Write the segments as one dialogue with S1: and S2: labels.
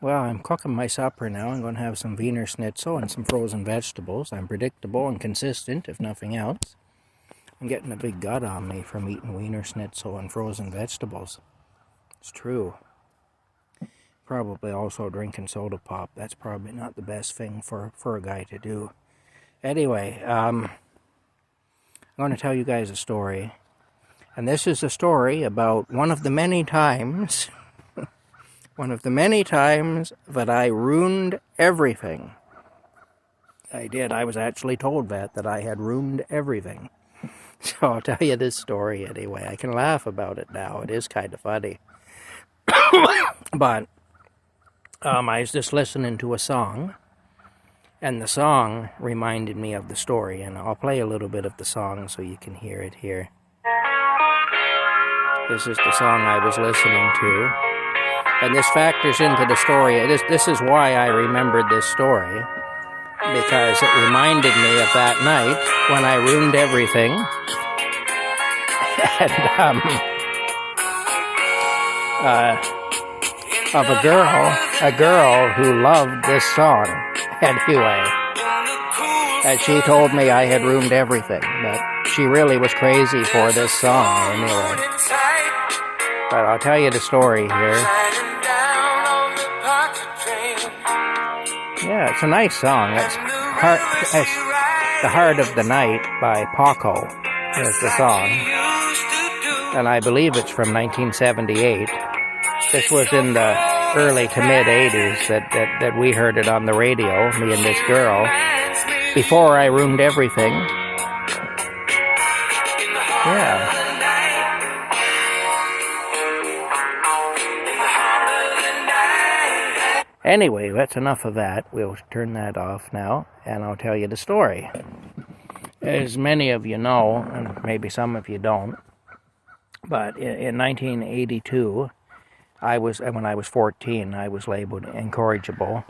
S1: Well, I'm cooking my supper now. I'm going to have some Wiener Schnitzel and some frozen vegetables. I'm predictable and consistent, if nothing else. I'm getting a big gut on me from eating Wiener Schnitzel and frozen vegetables. It's true. Probably also drinking soda pop. That's probably not the best thing for a guy to do. Anyway, I'm going to tell you guys a story. And this is a story about one of the many times that I ruined everything. I did. I was actually told that I had ruined everything. So I'll tell you this story anyway. I can laugh about it now. It is kind of funny. But I was just listening to a song, and the song reminded me of the story, and I'll play a little bit of the song so you can hear it here. This is the song I was listening to, and this factors into the story. This is why I remembered this story, because it reminded me of that night when I ruined everything. And of a girl who loved this song anyway. And she told me I had ruined everything, but she really was crazy for this song anyway. But I'll tell you the story here. Yeah, it's a nice song. It's The Heart of the Night by Paco is the song. And I believe it's from 1978. This was in the early to mid 80s that we heard it on the radio, me and this girl, before I ruined everything. Yeah. Anyway, that's enough of that. We'll turn that off now, and I'll tell you the story. As many of you know, and maybe some of you don't, but in 1982, when I was 14, I was labeled incorrigible,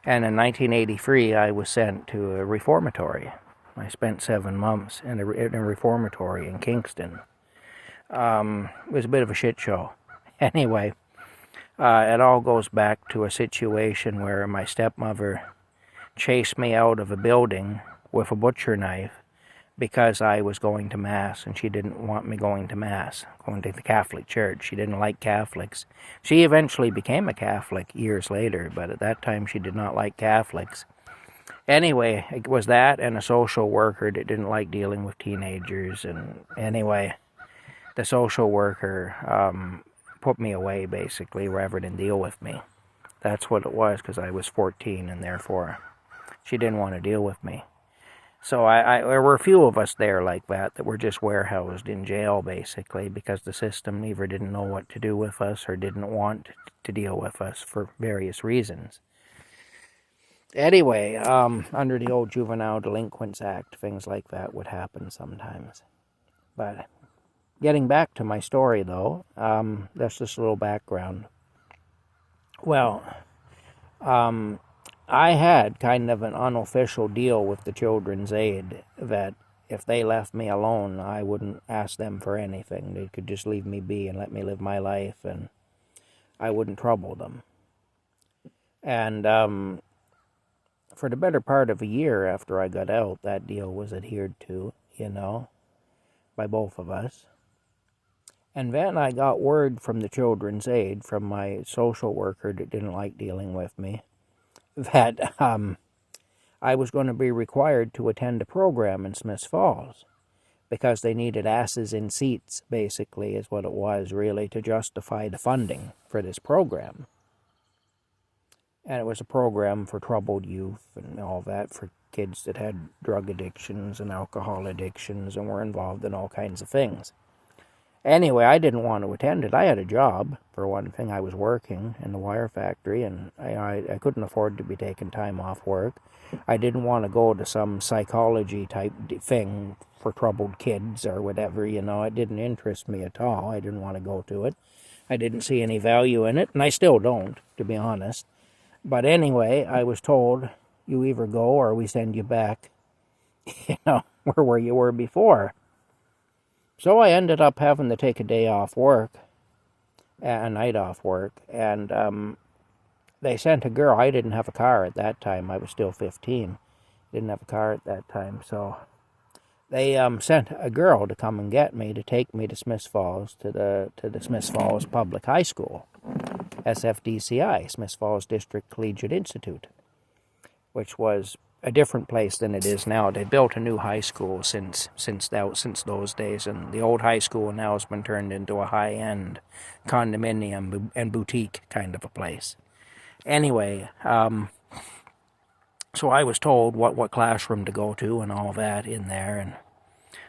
S1: and in 1983, I was sent to a reformatory. I spent 7 months in a reformatory in Kingston. It was a bit of a shit show. Anyway, it all goes back to a situation where my stepmother chased me out of a building with a butcher knife because I was going to Mass, and she didn't want me going to Mass, going to the Catholic Church. She didn't like Catholics. She eventually became a Catholic years later, but at that time she did not like Catholics. Anyway, it was that and a social worker that didn't like dealing with teenagers, and anyway, the social worker put me away, basically, rather than deal with me. That's what it was, because I was 14, and therefore she didn't want to deal with me. So there were a few of us there like that were just warehoused in jail, basically, because the system either didn't know what to do with us or didn't want to deal with us for various reasons. Anyway, under the old Juvenile Delinquents Act, things like that would happen sometimes. But getting back to my story, though, that's just a little background. Well, I had kind of an unofficial deal with the Children's Aid that if they left me alone, I wouldn't ask them for anything. They could just leave me be and let me live my life, and I wouldn't trouble them. And for the better part of a year after I got out, that deal was adhered to, by both of us. And then I got word from the Children's Aid, from my social worker that didn't like dealing with me, that I was going to be required to attend a program in Smiths Falls because they needed asses in seats, basically, is what it was, really, to justify the funding for this program. And it was a program for troubled youth and all that, for kids that had drug addictions and alcohol addictions and were involved in all kinds of things. Anyway, I didn't want to attend it. I had a job, for one thing. I was working in the wire factory, and I couldn't afford to be taking time off work. I didn't want to go to some psychology-type thing for troubled kids or whatever, It didn't interest me at all. I didn't want to go to it. I didn't see any value in it, and I still don't, to be honest. But anyway, I was told, you either go or we send you back, where you were before. So I ended up having to take a day off work, a night off work, and they sent a girl. I didn't have a car at that time. I was still 15. Didn't have a car at that time. So they sent a girl to come and get me, to take me to Smiths Falls, to the Smiths Falls Public High School, SFDCI, Smiths Falls District Collegiate Institute, which was a different place than it is now. They built a new high school since those days, and the old high school now has been turned into a high-end condominium and boutique kind of a place. Anyway, so I was told what classroom to go to and all that in there, and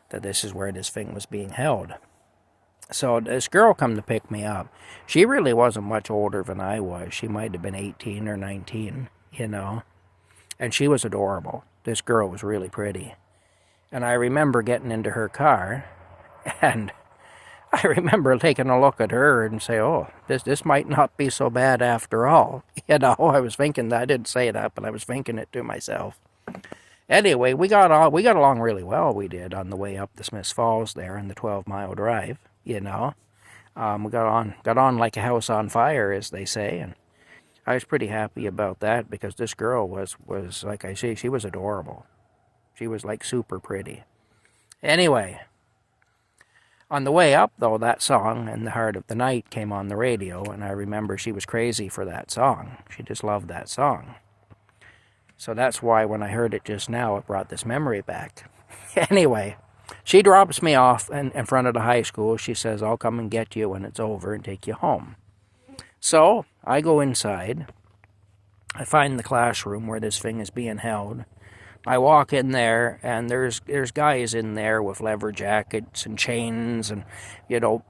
S1: that this is where this thing was being held. So this girl come to pick me up. She really wasn't much older than I was. She might have been 18 or 19, you know. And she was adorable. This girl was really pretty. And I remember getting into her car, and I remember taking a look at her and say, oh, this might not be so bad after all. You know, I was thinking that. I didn't say that, but I was thinking it to myself. Anyway, we got along really well, we did, on the way up the Smiths Falls there in the 12-mile drive, you know. We got on like a house on fire, as they say, and I was pretty happy about that, because this girl was like I say, she was adorable. She was like super pretty. Anyway, on the way up, though, that song, "In the Heart of the Night," came on the radio, and I remember she was crazy for that song. She just loved that song. So that's why when I heard it just now, it brought this memory back. Anyway, she drops me off in front of the high school. She says, I'll come and get you when it's over and take you home. So I go inside. I find the classroom where this thing is being held. I walk in there, and there's guys in there with leather jackets and chains and, you know,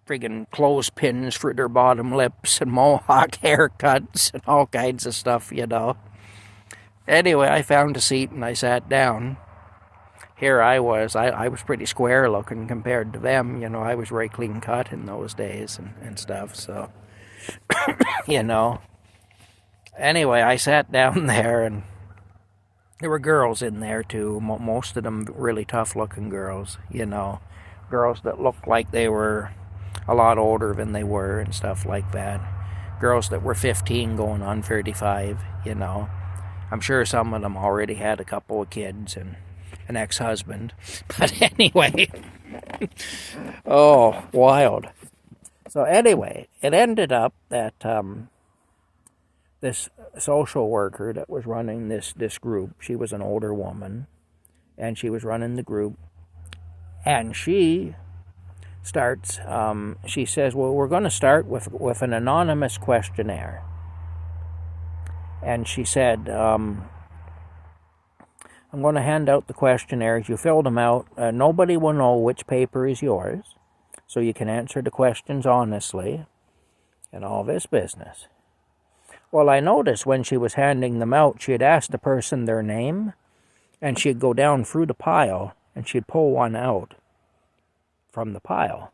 S1: friggin' clothespins for their bottom lips and mohawk haircuts and all kinds of stuff, you know. Anyway, I found a seat and I sat down. Here I was pretty square looking compared to them, you know. I was very clean cut in those days and stuff, so, you know. Anyway, I sat down there, and there were girls in there too, most of them really tough looking girls, you know. Girls that looked like they were a lot older than they were and stuff like that. Girls that were 15 going on 35, you know. I'm sure some of them already had a couple of kids and an ex-husband. But anyway, oh, wild. So anyway, it ended up that this social worker that was running this group, she was an older woman, and she was running the group, and she starts, she says, well, we're going to start with an anonymous questionnaire. And she said, I'm going to hand out the questionnaires. You fill them out. Nobody will know which paper is yours, so you can answer the questions honestly and all this business. Well, I noticed when she was handing them out, she had asked the person their name, and she'd go down through the pile, and she'd pull one out from the pile.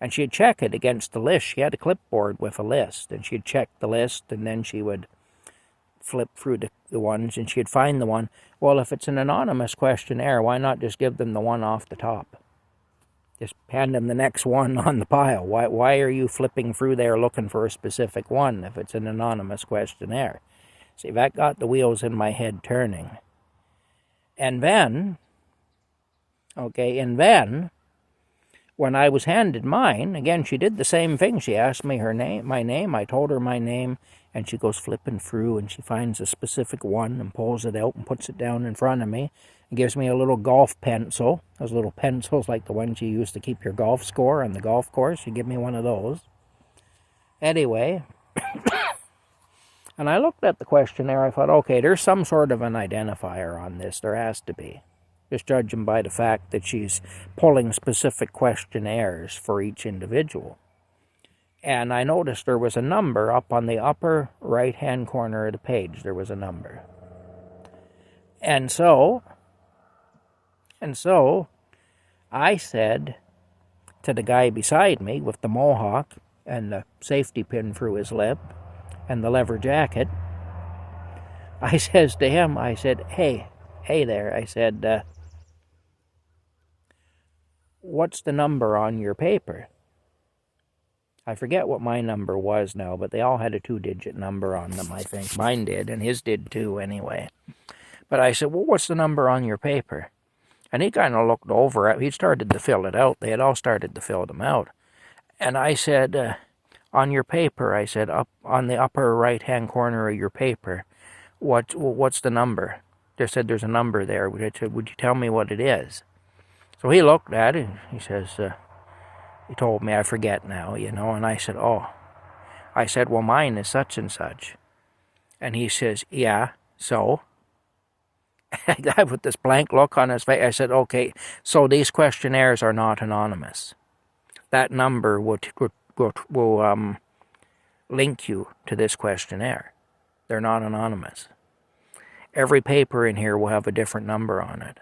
S1: And she'd check it against the list. She had a clipboard with a list, and she'd check the list, and then she would flip through the ones, and she'd find the one. Well, if it's an anonymous questionnaire, why not just give them the one off the top? Just hand them the next one on the pile. Why are you flipping through there looking for a specific one if it's an anonymous questionnaire? See, that got the wheels in my head turning. And then, when I was handed mine, again, she did the same thing. She asked me my name. I told her my name, and she goes flipping through, and she finds a specific one and pulls it out and puts it down in front of me and gives me a little golf pencil. Those little pencils like the ones you use to keep your golf score on the golf course. She gave me one of those. Anyway, and I looked at the questionnaire. I thought, okay, there's some sort of an identifier on this. There has to be. Just judging by the fact that she's pulling specific questionnaires for each individual. And I noticed there was a number up on the upper right-hand corner of the page. There was a number. And so I said to the guy beside me with the mohawk and the safety pin through his lip and the leather jacket, I says to him, I said, hey there, I said, what's the number on your paper? I forget what my number was now, but they all had a 2-digit number on them, I think. Mine did, and his did too, anyway. But I said, well, what's the number on your paper? And he kind of looked over it. He started to fill it out. They had all started to fill them out. And I said, on your paper, I said, up on the upper right-hand corner of your paper, what's the number? They said there's a number there. I said, would you tell me what it is? So he looked at it. He says, he told me, I forget now, and I said, oh. I said, well, mine is such and such. And he says, yeah, so? With this blank look on his face, I said, okay, so these questionnaires are not anonymous. That number will link you to this questionnaire. They're not anonymous. Every paper in here will have a different number on it.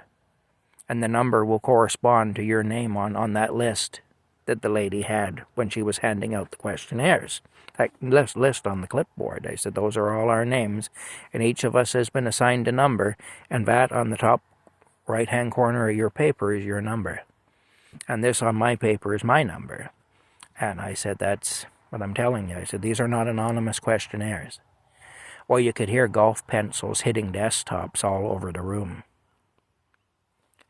S1: And the number will correspond to your name on that list that the lady had when she was handing out the questionnaires. That list on the clipboard. I said, those are all our names, and each of us has been assigned a number, and that on the top right-hand corner of your paper is your number. And this on my paper is my number. And I said, that's what I'm telling you. I said, these are not anonymous questionnaires. Well, you could hear golf pencils hitting desktops all over the room.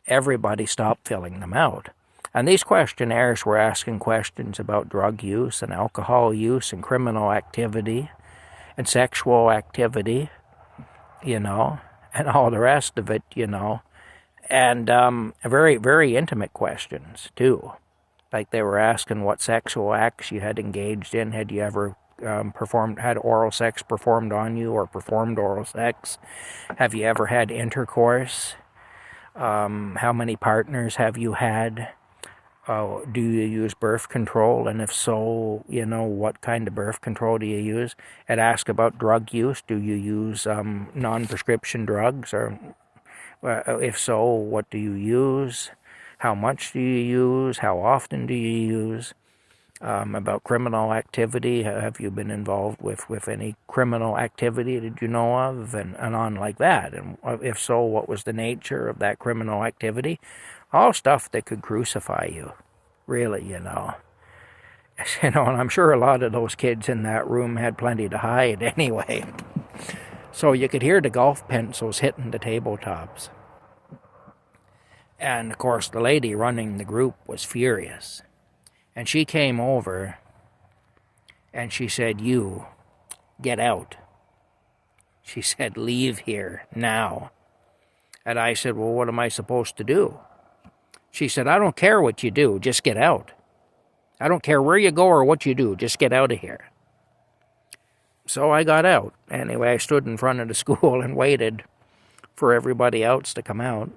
S1: Everybody stopped filling them out. And these questionnaires were asking questions about drug use and alcohol use and criminal activity and sexual activity, and all the rest of it, And very, very intimate questions, too. Like they were asking what sexual acts you had engaged in. Had you ever had oral sex performed on you or performed oral sex? Have you ever had intercourse? How many partners have you had? Do you use birth control? And if so, what kind of birth control do you use? It asks about drug use. Do you use non-prescription drugs? Or if so, what do you use? How much do you use? How often do you use? About criminal activity. Have you been involved with any criminal activity that you know of? And on like that. And if so, what was the nature of that criminal activity? All stuff that could crucify you, really, And I'm sure a lot of those kids in that room had plenty to hide anyway. So you could hear the golf pencils hitting the tabletops. And, of course, the lady running the group was furious. And she came over, and she said, you, get out. She said, leave here, now. And I said, well, what am I supposed to do? She said, I don't care what you do, just get out. I don't care where you go or what you do, just get out of here. So I got out. Anyway, I stood in front of the school and waited for everybody else to come out.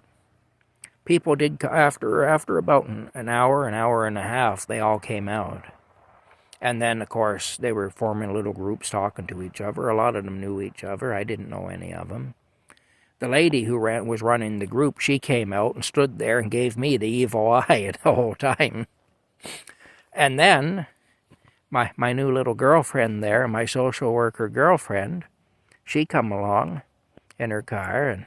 S1: People did, after about an hour and a half, they all came out. And then, of course, they were forming little groups talking to each other. A lot of them knew each other. I didn't know any of them. The lady who was running the group, she came out and stood there and gave me the evil eye the whole time. And then my new little girlfriend there, my social worker girlfriend, she come along in her car, and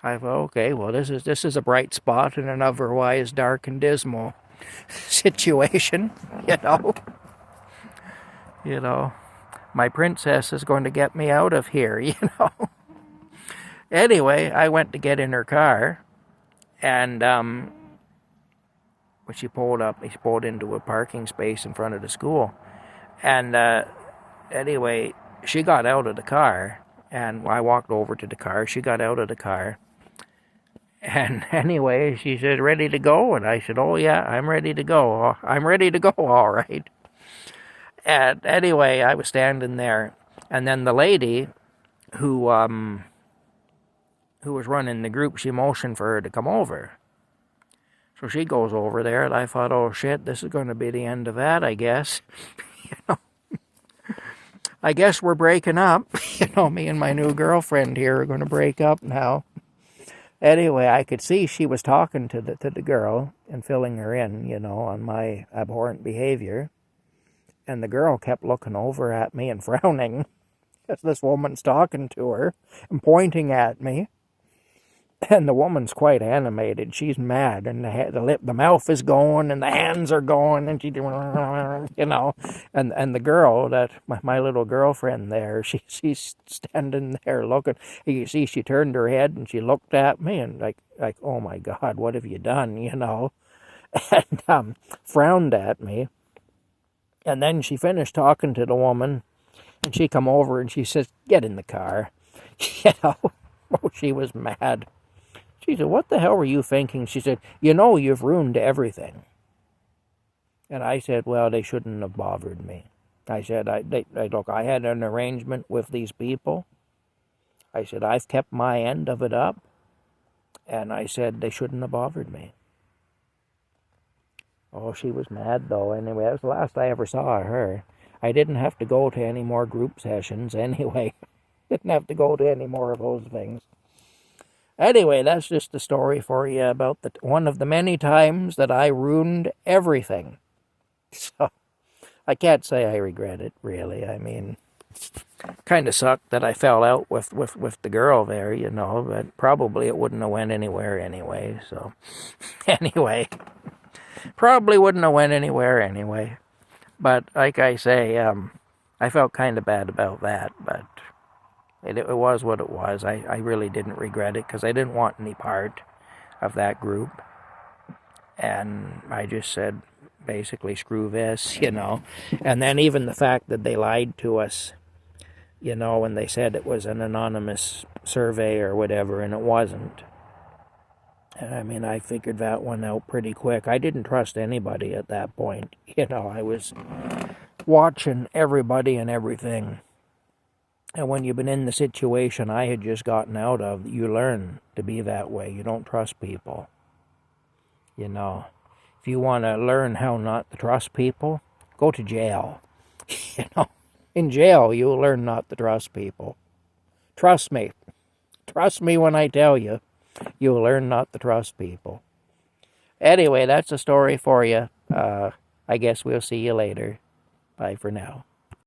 S1: I thought, okay, well, this is a bright spot in an otherwise dark and dismal situation, My princess is going to get me out of here, Anyway, I went to get in her car, and when she pulled into a parking space in front of the school. And anyway, she got out of the car, and I walked over to the car. She got out of the car. And anyway, she said, ready to go? And I said, oh, yeah, I'm ready to go. I'm ready to go, all right. And anyway, I was standing there. And then the lady who was running the group, she motioned for her to come over. So she goes over there, and I thought, oh, shit, this is going to be the end of that, I guess. I guess we're breaking up. Me and my new girlfriend here are going to break up now. Anyway, I could see she was talking to the girl and filling her in, on my abhorrent behavior. And the girl kept looking over at me and frowning as this woman's talking to her and pointing at me. And the woman's quite animated. She's mad, and the mouth is going, and the hands are going, and she, you know, and the girl, that my little girlfriend there, she's standing there looking. You see, she turned her head and she looked at me, and like, oh my God, what have you done? You know, and frowned at me. And then she finished talking to the woman, and she come over and she says, "Get in the car." You know, oh, she was mad. She said, "What the hell were you thinking?" She said, "You know you've ruined everything." And I said, "Well, they shouldn't have bothered me." I said, look, I had an arrangement with these people. I said, I've kept my end of it up. And I said, they shouldn't have bothered me. Oh, she was mad, though. Anyway, that was the last I ever saw of her. I didn't have to go to any more group sessions anyway. Didn't have to go to any more of those things. Anyway, that's just a story for you about one of the many times that I ruined everything. So, I can't say I regret it, really. I mean, kind of sucked that I fell out with the girl there, you know, but probably it wouldn't have went anywhere anyway, so... Anyway, probably wouldn't have went anywhere anyway. But, like I say, I felt kind of bad about that, but... It was what it was. I really didn't regret it because I didn't want any part of that group. And I just said, basically, screw this, you know. And then even the fact that they lied to us, you know, when they said it was an anonymous survey or whatever, and it wasn't. And I mean, I figured that one out pretty quick. I didn't trust anybody at that point. You know, I was watching everybody and everything. And when you've been in the situation I had just gotten out of, you learn to be that way. You don't trust people. You know, if you want to learn how not to trust people, go to jail. You know, in jail, you'll learn not to trust people. Trust me. Trust me when I tell you, you'll learn not to trust people. Anyway, that's a story for you. I guess we'll see you later. Bye for now.